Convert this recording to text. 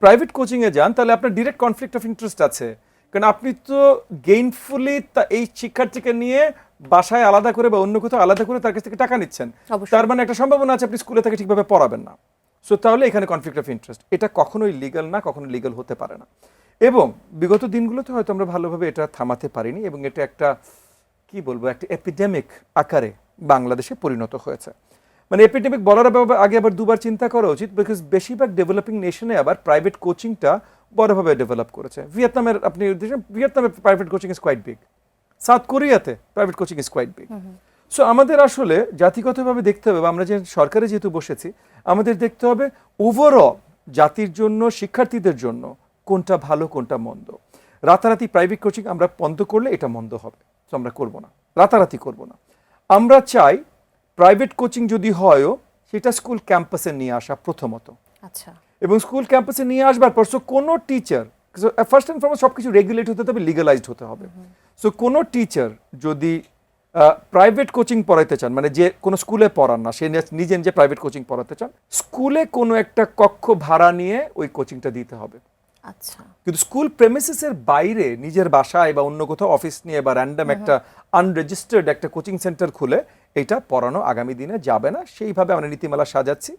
Private কোচিংয়ে যান তাহলে আপনার ডিরেক্ট কনফ্লিক্ট অফ ইন্টারেস্ট আছে, কারণ আপনি তো গেইনফুলি এই শিক্ষার্থীকে নিয়ে বাসায় আলাদা করে বা অন্য কোথাও আলাদা করে তার কাছ থেকে টাকা নিচ্ছেন, তার মানে একটা সম্ভাবনা আছে আপনি স্কুলে থেকে ঠিকভাবে পড়াবেন না। সো তাহলে এখানে কনফ্লিক্ট অফ ইন্টারেস্ট, এটা কখনোই লিগ্যাল না, কখনো লিগ্যাল হতে পারে না। এবং বিগত দিনগুলোতে হয়তো আমরা ভালোভাবে এটা থামাতে পারিনি, এবং এটা একটা কি বলবো একটা এপিডেমিক আকারে বাংলাদেশে পরিণত হয়েছে। মানে এপিডেমিক বলার আগে আবার দুবার চিন্তা করা উচিত, বিকজ বেশিরভাগ ডেভেলপিং নেশনে আবার প্রাইভেট কোচিংটা বড়ভাবে ডেভেলপ করেছে। ভিয়েতনামের আপনি ভিয়েতনামের private coaching is quite big, south কোরিয়াতে private coaching is quite big. So আমাদের আসলে জাতিগতভাবে দেখতে হবে, বা আমরা যে সরকারে যেহেতু বসেছি আমাদের দেখতে হবে ওভারঅল জাতির জন্য, শিক্ষার্থীদের জন্য কোনটা ভালো কোনটা মন্দ। রাতারাতি প্রাইভেট কোচিং আমরা বন্ধ করলে এটা মন্দ হবে, তো আমরা করব না, রাতারাতি করব না। আমরা চাই প্রাইভেট কোচিং যদি হয়ও সেটা স্কুল ক্যাম্পাসে নিয়ে আসা প্রথমত। আচ্ছা। এবং স্কুল ক্যাম্পাসে নিয়ে আসবার পর সো কোনো টিচার, ফার্স্ট অ্যান্ড ফরমোস্ট সব কিছু রেগুলেট হতে হবে, লিগালাইজড হতে হবে। সো কোনো টিচার যদি প্রাইভেট কোচিং পড়াইতে চান, মানে যে কোনো স্কুলে পড়ান না, সে নিজে নিজে প্রাইভেট কোচিং পড়াতে চান, স্কুলে কোনো একটা কক্ষ ভাড়া নিয়ে ওই কোচিংটা দিতে হবে। আচ্ছা। কিন্তু স্কুল প্রেমিসেসের বাইরে নিজের বাসায় বা অন্য কোথাও অফিস নিয়ে বা র্যান্ডম একটা আনরেজিস্টার্ড একটা কোচিং সেন্টার খুলে এটা পড়ানো আগামী দিনে যাবে না। সেইভাবে আমরা নীতিমালা সাজাচ্ছি।